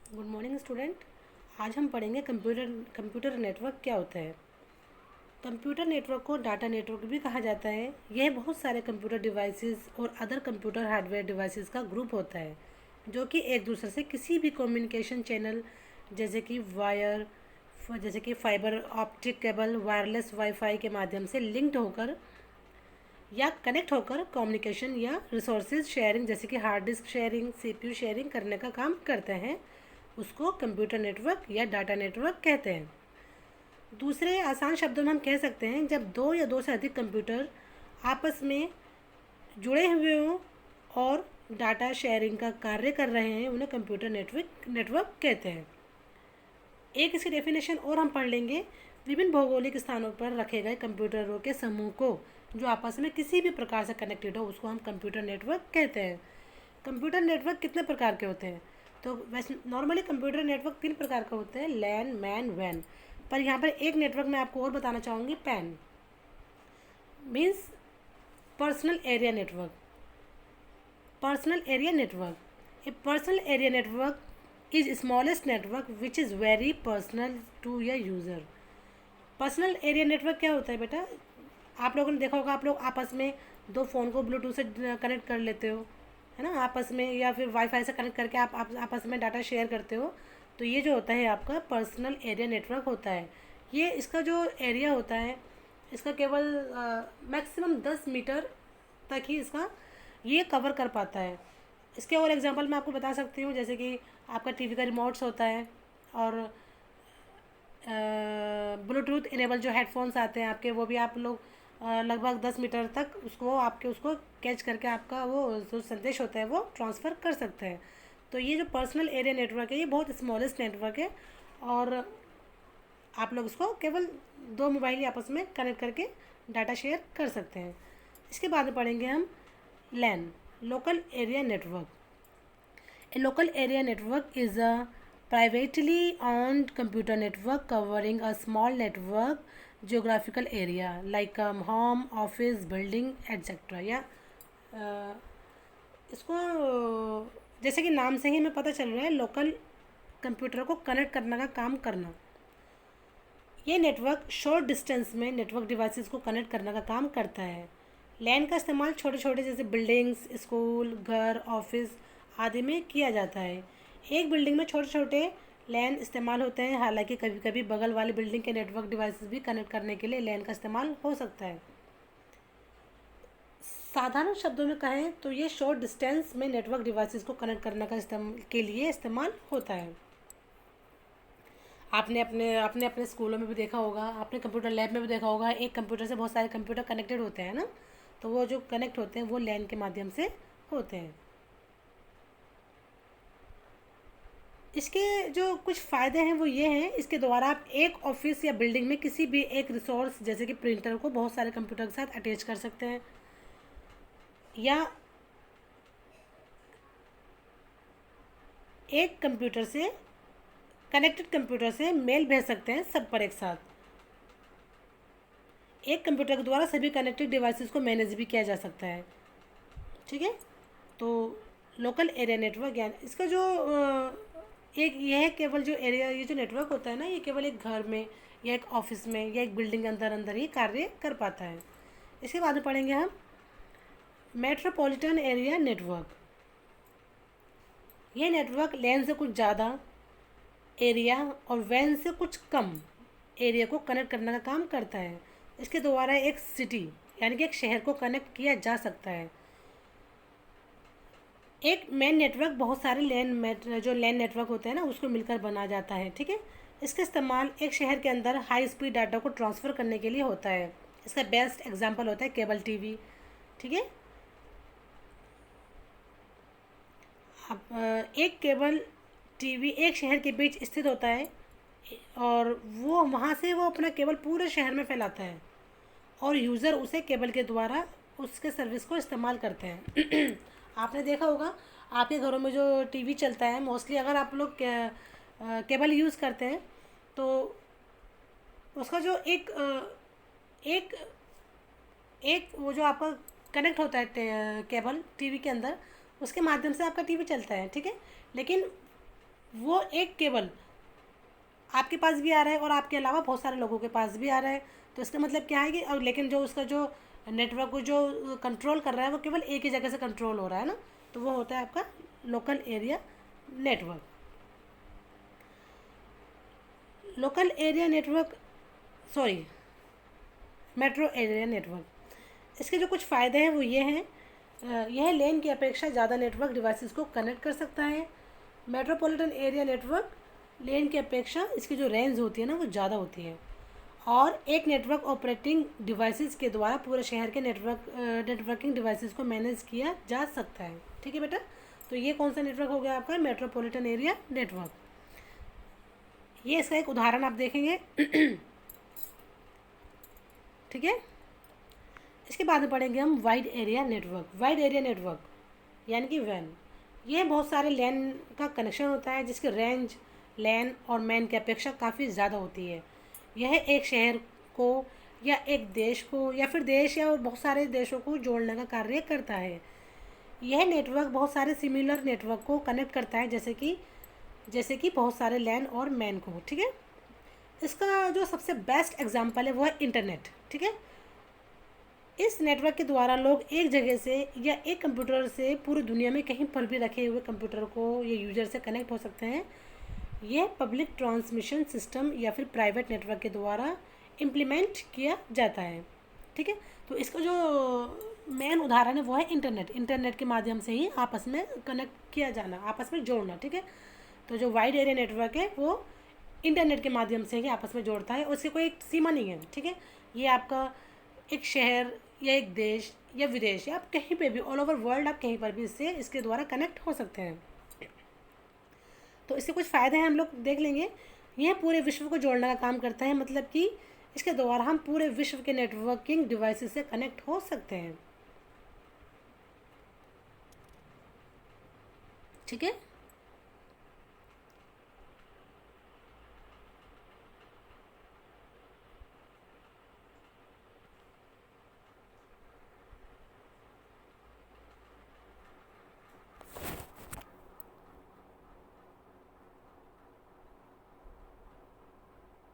Good morning student. आज हम पढ़ेंगे कंप्यूटर नेटवर्क क्या होता है। कंप्यूटर नेटवर्क को डाटा नेटवर्क भी कहा जाता है। यह बहुत सारे कंप्यूटर डिवाइसेस और अदर कंप्यूटर हार्डवेयर डिवाइसेस का ग्रुप होता है जो कि एक दूसरे से किसी भी कम्युनिकेशन चैनल जैसे कि जैसे कि fibre optic cable, wireless wifi के माध्यम से लिंक्ड होकर या कनेक्ट होकर कम्युनिकेशन या रिसोर्सेज शेयरिंग जैसे कि hard disk sharing, CPU sharing करने का काम करते हैं। उसको कंप्यूटर नेटवर्क या डाटा नेटवर्क कहते हैं। दूसरे आसान शब्दों में हम कह सकते हैं जब दो या दो से अधिक कंप्यूटर आपस में जुड़े हुए हों और डाटा शेयरिंग का कार्य कर रहे हैं, उन्हें कंप्यूटर नेटवर्क कहते हैं। एक इसकी डेफिनेशन और हम पढ़ लेंगे। विभिन्न भौगोलिक स्थानों पर रखे गए कंप्यूटरों के समूह को जो आपस में किसी भी प्रकार से कनेक्टेड हो उसको हम कंप्यूटर नेटवर्क कहते हैं। कंप्यूटर नेटवर्क कितने प्रकार के होते हैं? तो वैसे नॉर्मली कंप्यूटर नेटवर्क 3 प्रकार के होते हैं, लैन, मैन, वैन। पर यहाँ पर एक नेटवर्क मैं आपको और बताना चाहूँगी, PAN means personal area network. Personal area network, a personal area network is smallest network which is very personal to या यूज़र। पर्सनल एरिया नेटवर्क क्या होता है बेटा? आप लोगों ने देखा होगा, आप लोग आपस में दो फ़ोन को ब्लूटूथ से कनेक्ट कर लेते हो, है ना, आपस में, या फिर वाईफाई से कनेक्ट करके आप आपस में डाटा शेयर करते हो। तो ये जो होता है आपका पर्सनल एरिया नेटवर्क होता है। ये इसका जो एरिया होता है इसका केवल मैक्सिमम 10 मीटर तक ही इसका ये कवर कर पाता है। इसके और एग्जांपल मैं आपको बता सकती हूँ, जैसे कि आपका टीवी का रिमोट्स होता है और ब्लूटूथ इनेबल जो हेडफोन्स आते हैं आपके, वो भी आप लोग लगभग 10 मीटर तक उसको कैच करके आपका वो जो संदेश होता है वो ट्रांसफ़र कर सकते हैं। तो ये जो पर्सनल एरिया नेटवर्क है ये बहुत स्मॉलेस्ट नेटवर्क है और आप लोग इसको केवल दो मोबाइल ही आपस में कनेक्ट करके डाटा शेयर कर सकते हैं। इसके बाद में पढ़ेंगे हम LAN, local area network. A local area network is a privately owned computer network covering a small network geographical area like home, office, building, etc. या इसको जैसे कि नाम से ही हमें पता चल रहा है, लोकल कंप्यूटर को कनेक्ट करने का काम करना। ये नेटवर्क शॉर्ट डिस्टेंस में नेटवर्क डिवाइसेस को कनेक्ट करने का काम करता है। लैन का इस्तेमाल छोटे छोटे जैसे बिल्डिंग्स, स्कूल, घर, ऑफिस आदि में किया जाता है। एक बिल्डिंग में छोटे छोटे लैन इस्तेमाल होते हैं, हालांकि कभी कभी बगल वाली बिल्डिंग के नेटवर्क डिवाइसेस भी कनेक्ट करने के लिए लैन का इस्तेमाल हो सकता है। साधारण शब्दों में कहें तो ये शॉर्ट डिस्टेंस में नेटवर्क डिवाइसेस को कनेक्ट करने के लिए इस्तेमाल होता है। आपने अपने स्कूलों में भी देखा होगा, आपने कंप्यूटर लैब में भी देखा होगा, एक कंप्यूटर से बहुत सारे कंप्यूटर कनेक्टेड होते हैं ना, तो वो जो कनेक्ट होते हैं वो लैन के माध्यम से होते हैं। इसके जो कुछ फ़ायदे हैं वो ये हैं, इसके द्वारा आप एक ऑफिस या बिल्डिंग में किसी भी एक रिसोर्स जैसे कि प्रिंटर को बहुत सारे कंप्यूटर के साथ अटैच कर सकते हैं या एक कंप्यूटर से कनेक्टेड कंप्यूटर से मेल भेज सकते हैं सब पर एक साथ। एक कंप्यूटर के द्वारा सभी कनेक्टेड डिवाइसेस को मैनेज भी किया जा सकता है। ठीक है, तो लोकल एरिया नेटवर्क यानी इसका जो एक यह केवल जो एरिया ये जो नेटवर्क होता है ना, ये केवल एक घर में या एक ऑफिस में या एक बिल्डिंग के अंदर अंदर ही कार्य कर पाता है। इसके बाद में पढ़ेंगे हम मेट्रोपॉलिटन एरिया नेटवर्क। यह नेटवर्क लैन से कुछ ज़्यादा एरिया और वैन से कुछ कम एरिया को कनेक्ट करने का काम करता है। इसके द्वारा एक सिटी यानी कि एक शहर को कनेक्ट किया जा सकता है। एक मेन नेटवर्क बहुत सारे जो लैन नेटवर्क होते हैं ना उसको मिलकर बना जाता है। ठीक है, इसका इस्तेमाल एक शहर के अंदर हाई स्पीड डाटा को ट्रांसफ़र करने के लिए होता है। इसका बेस्ट एग्जांपल होता है केबल टीवी। ठीक है, अब एक केबल टीवी एक शहर के बीच स्थित होता है और वो वहाँ से वो अपना केबल पूरे शहर में फैलाता है और यूज़र उसे केबल के द्वारा उसके सर्विस को इस्तेमाल करते हैं। आपने देखा होगा आपके घरों में जो टीवी चलता है, मोस्टली अगर आप लोग केबल यूज़ करते हैं तो उसका जो एक एक वो जो आपका कनेक्ट होता है केबल टीवी के अंदर, उसके माध्यम से आपका टीवी चलता है। ठीक है, लेकिन वो एक केबल आपके पास भी आ रहा है और आपके अलावा बहुत सारे लोगों के पास भी आ रहा है। तो इसका मतलब क्या है कि अब लेकिन जो उसका जो नेटवर्क को जो कंट्रोल कर रहा है वो केवल एक ही जगह से कंट्रोल हो रहा है ना, तो वो होता है आपका local area network. Local area network, sorry, metro area network. इसके जो कुछ फ़ायदे हैं वो ये हैं, यह लेन की अपेक्षा ज़्यादा नेटवर्क डिवाइसेस को कनेक्ट कर सकता है। मेट्रोपॉलिटन एरिया नेटवर्क लेन की अपेक्षा इसकी जो रेंज होती है ना वो ज़्यादा होती है, और एक नेटवर्क ऑपरेटिंग डिवाइसेस के द्वारा पूरे शहर के नेटवर्किंग डिवाइसेस को मैनेज किया जा सकता है। ठीक है बेटा, तो ये कौन सा नेटवर्क हो गया आपका? Metropolitan area network. ये इसका एक उदाहरण आप देखेंगे। ठीक है, इसके बाद में पढ़ेंगे हम wide area network. Wide area network यानी कि वैन, ये बहुत सारे लैन का कनेक्शन होता है जिसकी रेंज लैन और मैन की अपेक्षा काफ़ी ज़्यादा होती है। यह एक शहर को या एक देश को या फिर देश या बहुत सारे देशों को जोड़ने का कार्य करता है। यह नेटवर्क बहुत सारे सिमिलर नेटवर्क को कनेक्ट करता है, जैसे कि बहुत सारे लैन और मैन को। ठीक है, इसका जो सबसे बेस्ट एग्जांपल है वो है इंटरनेट। ठीक है, इस नेटवर्क के द्वारा लोग एक जगह से या एक कंप्यूटर से पूरी दुनिया में कहीं पर भी रखे हुए कंप्यूटर को या यूजर से कनेक्ट हो सकते हैं। यह पब्लिक ट्रांसमिशन सिस्टम या फिर प्राइवेट नेटवर्क के द्वारा इम्प्लीमेंट किया जाता है। ठीक है, तो इसका जो मेन उदाहरण है वो है इंटरनेट। इंटरनेट के माध्यम से ही आपस में कनेक्ट किया जाना, आपस में जोड़ना। ठीक है, तो जो वाइड एरिया नेटवर्क है वो इंटरनेट के माध्यम से ही आपस में जोड़ता है और उसकी कोई एक सीमा नहीं है। ठीक है, ये आपका एक शहर या एक देश या विदेश या आप कहीं पे भी ऑल ओवर वर्ल्ड आप कहीं पर भी इसके द्वारा कनेक्ट हो सकते हैं। तो इसके कुछ फ़ायदे हैं हम लोग देख लेंगे। यह पूरे विश्व को जोड़ने का काम करता है, मतलब कि इसके द्वारा हम पूरे विश्व के नेटवर्किंग डिवाइसेस से कनेक्ट हो सकते हैं। ठीक है।